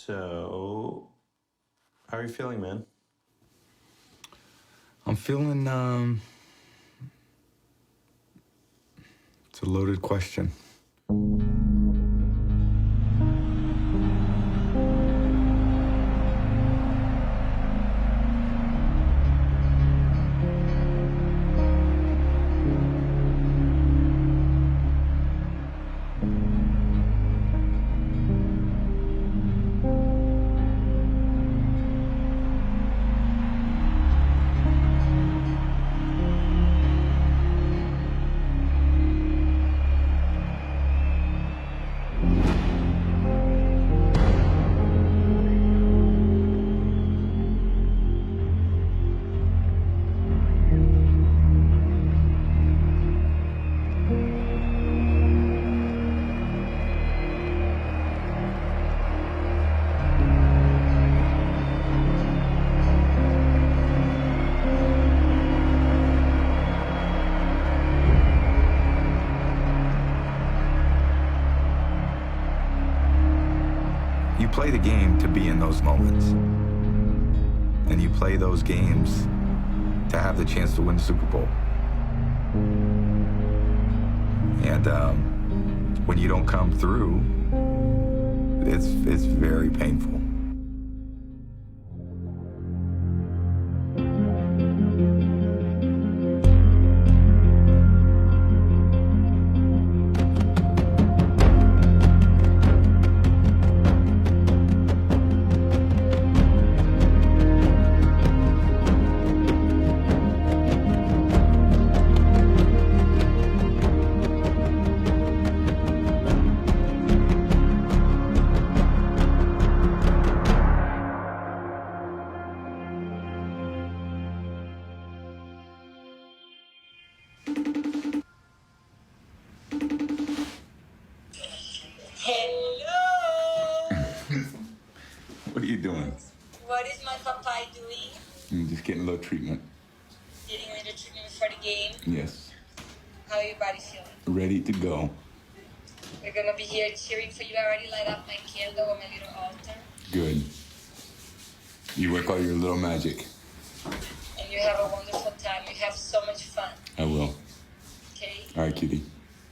So, how are you feeling, man? I'm feeling, it's a loaded question. You play the game to be in those moments. And you play those games to have the chance to win the Super Bowl. And when you don't come through, it's very painful. Hello! What are you doing? What is my papai doing? I'm just getting a little treatment. Getting a little treatment before the game. Yes. How your body feeling? Ready to go. We're gonna be here cheering for you. I already light up my candle on my little altar. Good. You work all your little magic. And you have a wonderful time. You have so much fun. I will. Okay? All right, cutie.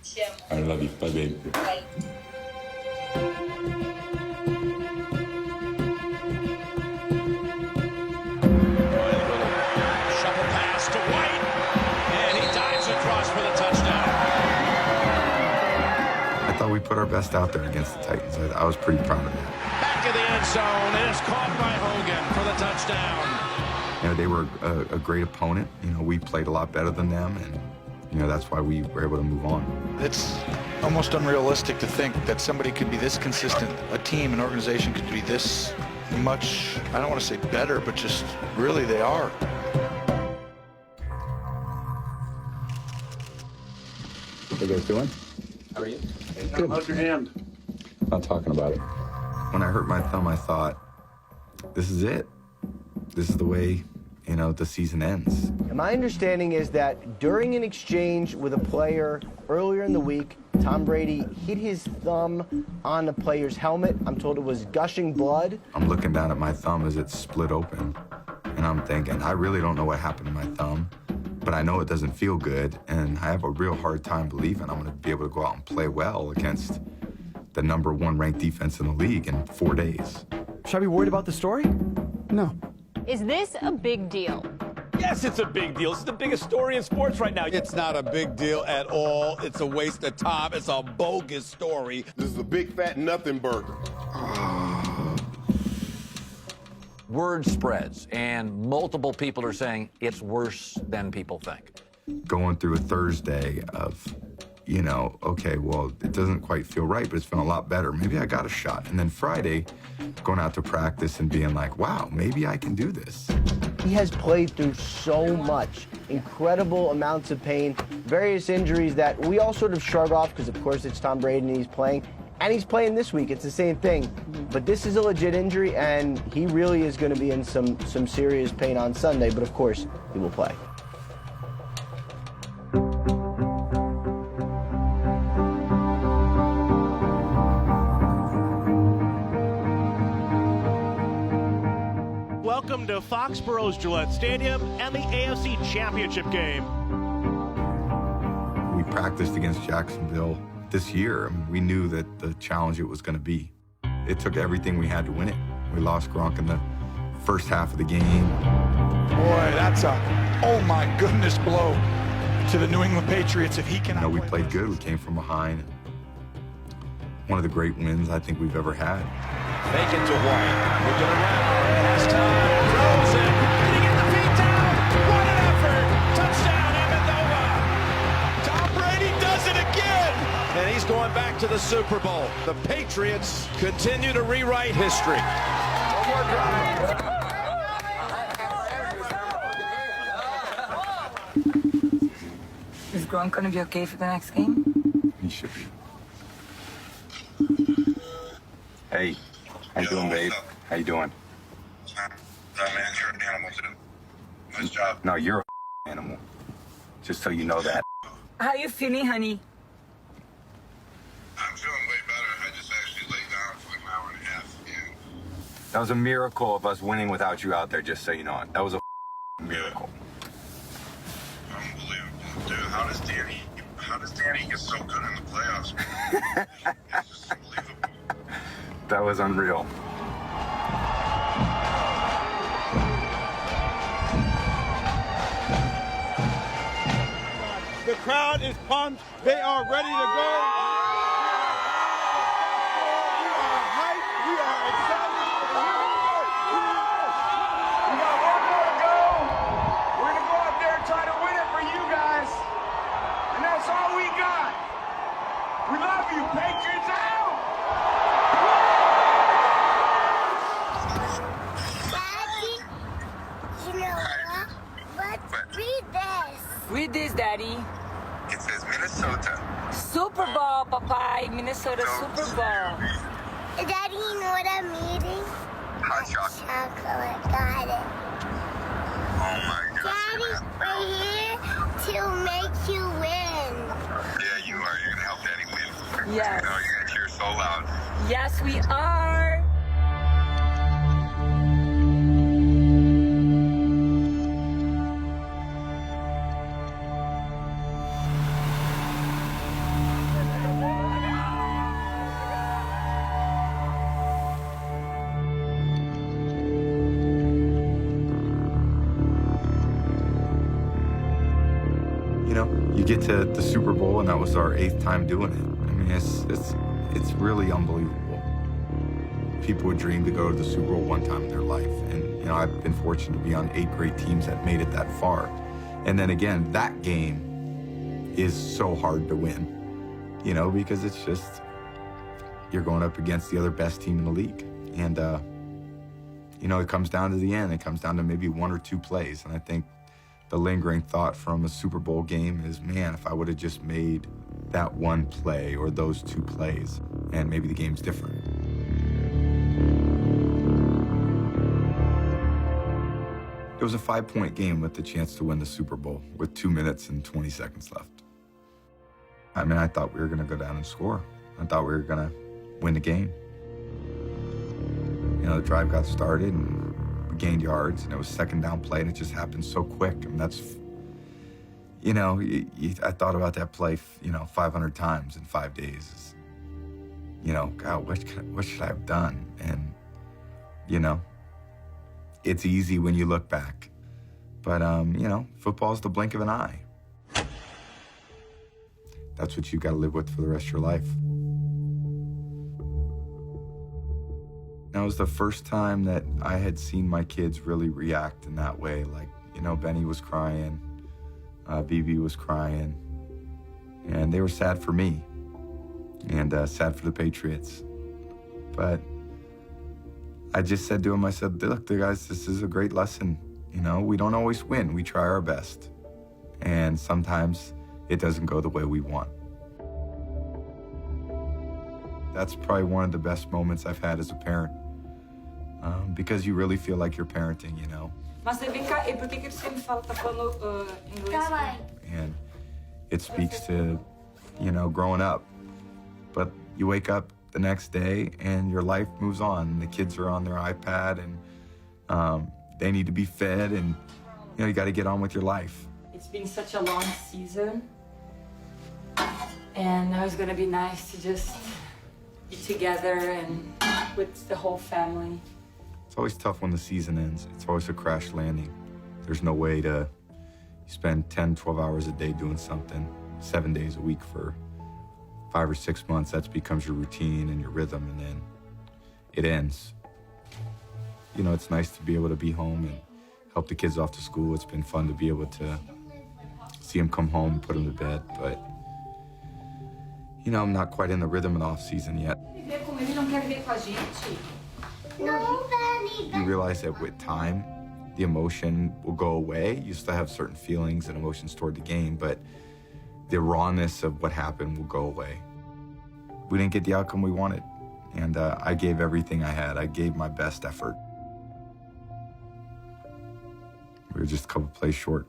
Te amo. I love you. Bye, babe. Bye. Shovel pass to White, and he dives across for the touchdown. I thought we put our best out there against the Titans. I was pretty proud of that. Back in the end zone, it is caught by Hogan for the touchdown. You know, they were a great opponent. You know, we played a lot better than them, and, you know, that's why we were able to move on. It's almost unrealistic to think that somebody could be this consistent, a team, an organization could be this much, I don't want to say better, but just really they are. What you guys doing? How are you? Good. How's your hand? Not talking about it. When I hurt my thumb, I thought, this is it. This is the way, you know, the season ends. And my understanding is that during an exchange with a player earlier in the week, Tom Brady hit his thumb on the player's helmet. I'm told it was gushing blood. I'm looking down at my thumb as it's split open, and I'm thinking, I really don't know what happened to my thumb, but I know it doesn't feel good, and I have a real hard time believing I'm going to be able to go out and play well against the #1 ranked defense in the league in 4 days. Should I be worried about the story? No. Is this a big deal? Yes, it's a big deal. It's the biggest story in sports right now. It's not a big deal at all. It's a waste of time. It's a bogus story. This is a big fat nothing burger. Word spreads, and multiple people are saying it's worse than people think. Going through a Thursday of, you know, okay, well, it doesn't quite feel right, but it's feeling a lot better. Maybe I got a shot. And then Friday, going out to practice and being like, wow, maybe I can do this. He has played through so much, incredible amounts of pain, various injuries that we all sort of shrug off because, of course, it's Tom Brady and he's playing. And he's playing this week. It's the same thing. But this is a legit injury, and he really is going to be in some serious pain on Sunday. But, of course, he will play. Welcome to Foxborough's Gillette Stadium and the AFC Championship game. We practiced against Jacksonville this year. I mean, we knew that the challenge it was going to be. It took everything we had to win it. We lost Gronk in the first half of the game. Boy, that's a, oh my goodness, blow to the New England Patriots if he can. You know, we played good. We came from behind. One of the great wins I think we've ever had. Fake it to White. Looking around. Has time. Throws it. Did he get the feet down? What an effort. Touchdown, Amendola. Tom Brady does it again. And he's going back to the Super Bowl. The Patriots continue to rewrite history. One more drive. Is Gronk going to be okay for the next game? He should be. Hey, how you doing, babe? How you doing? Man, you're an animal, too. Nice job. No, you're a animal. Just so you know that. How you feeling, honey? I'm feeling way better. I just actually laid down for like an hour and a half. And That was a miracle of us winning without you out there, just so you know it. That was a miracle. unbelievable. Dude, how does Danny get so good in the playoffs? It's just unbelievable. That was unreal. The crowd is pumped. They are ready to go. We are hyped. We are excited. We got one more to go. We're going to go out there and try to win it for you guys. And that's all we got. We love you, Patriots out. Read this, Daddy. It says Minnesota. Super Bowl, Papai. Minnesota Super Bowl. Daddy, you know what I'm eating? Hot chocolate. Chocolate. Got it. Oh my gosh. Daddy, we're here to make you win. Yeah, you are. You're going to help Daddy win. Yes. You know, you're going to cheer so loud. Yes, we are. You get to the Super Bowl, and that was our 8th time doing it. I mean, it's really unbelievable. People would dream to go to the Super Bowl one time in their life, and you know, I've been fortunate to be on 8 great teams that made it that far. And then again, that game is so hard to win, you know, because it's just you're going up against the other best team in the league, and you know, it comes down to the end. It comes down to maybe 1 or 2 plays, and I think the lingering thought from a Super Bowl game is, man, if I would have just made that one play or those 2 plays, and maybe the game's different. It was a 5-point game with the chance to win the Super Bowl with 2 minutes and 20 seconds left. I mean, I thought we were going to go down and score. I thought we were going to win the game. You know, the drive got started, and gained yards, and it was 2nd down play, and it just happened so quick. I mean, that's, you know, I thought about that play, you know, 500 times in 5 days. You know, God, what should I have done? And, you know, it's easy when you look back. But, you know, football's the blink of an eye. That's what you've got to live with for the rest of your life. That was the first time that I had seen my kids really react in that way. Like, you know, Benny was crying, BB was crying, and they were sad for me and sad for the Patriots. But I just said to them, I said, look, guys, this is a great lesson. You know, we don't always win. We try our best. And sometimes it doesn't go the way we want. That's probably one of the best moments I've had as a parent. Because you really feel like you're parenting, you know. Mas vem cá, e por que você me fala, tá falando inglês? And it speaks to, you know, growing up. But you wake up the next day and your life moves on. The kids are on their iPad, and they need to be fed, and you got to get on with your life. It's been such a long season, and now it's gonna be nice to just be together and with the whole family. It's always tough when the season ends. It's always a crash landing. There's no way to spend 10, 12 hours a day doing something 7 days a week for 5 or 6 months. That becomes your routine and your rhythm, and then it ends. It's nice to be able to be home and help the kids off to school. It's been fun to be able to see them come home and put them to bed, but I'm not quite in the rhythm of the off season yet. You realize that with time, the emotion will go away. You still have certain feelings and emotions toward the game, but the rawness of what happened will go away. We didn't get the outcome we wanted, and I gave everything I had. I gave my best effort. We were just a couple plays short.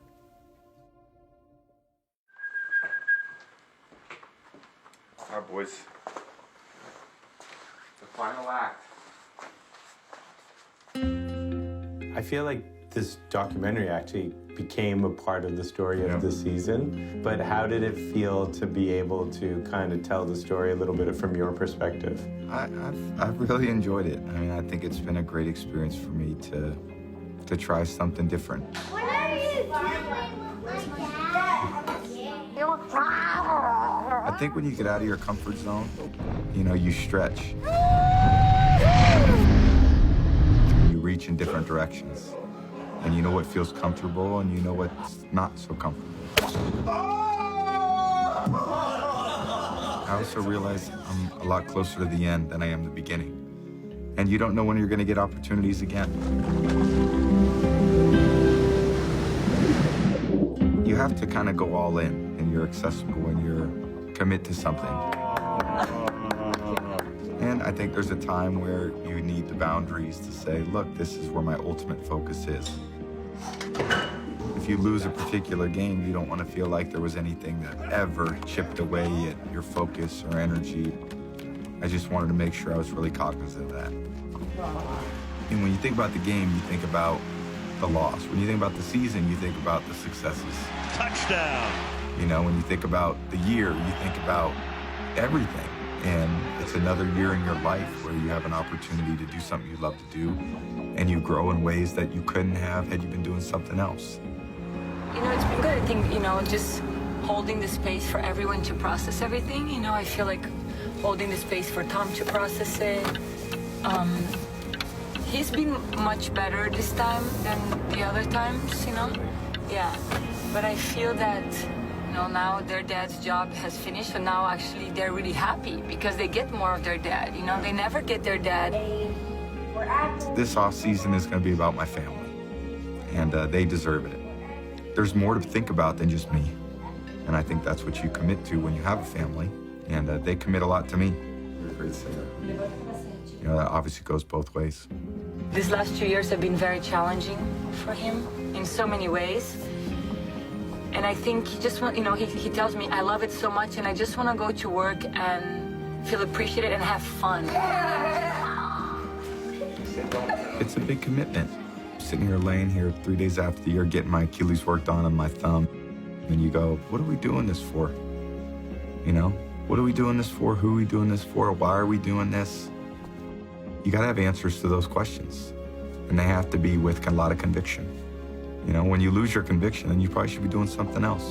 All right, boys. The final act. I feel like this documentary actually became a part of the story of the season, but how did it feel to be able to kind of tell the story a little bit from your perspective? I've really enjoyed it. I mean, I think it's been a great experience for me to try something different. What are you doing with my dad? I think when you get out of your comfort zone, you stretch. You reach in different directions. And you know what feels comfortable, and you know what's not so comfortable. I also realize I'm a lot closer to the end than I am the beginning. And you don't know when you're going to get opportunities again. You have to kind of go all in, and you're accessible, and you're commit to something. And I think there's a time where you need the boundaries to say, look, this is where my ultimate focus is. If you lose a particular game, you don't want to feel like there was anything that ever chipped away at your focus or energy. I just wanted to make sure I was really cognizant of that. And when you think about the game, you think about the loss. When you think about the season, you think about the successes. Touchdown. When you think about the year, you think about everything. And it's another year in your life where you have an opportunity to do something you love to do, and you grow in ways that you couldn't have had you been doing something else. It's been good. I think, just holding the space for everyone to process everything. I feel like holding the space for Tom to process it. He's been much better this time than the other times, Yeah. But I feel that, now their dad's job has finished, so now actually they're really happy because they get more of their dad. They never get their dad. This off season is going to be about my family, and they deserve it. There's more to think about than just me, and I think that's what you commit to when you have a family, and they commit a lot to me. You're a great singer. That obviously goes both ways. These last 2 years have been very challenging for him in so many ways. And I think he just he tells me, I love it so much, and I just want to go to work and feel appreciated and have fun. It's a big commitment. Sitting here, laying here 3 days after the year, getting my Achilles worked on my thumb. And you go, what are we doing this for? What are we doing this for? Who are we doing this for? Why are we doing this? You got to have answers to those questions. And they have to be with a lot of conviction. When you lose your conviction, then you probably should be doing something else.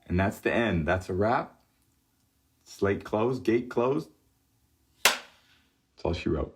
And that's the end. That's a wrap. Slate closed, gate closed. That's all she wrote.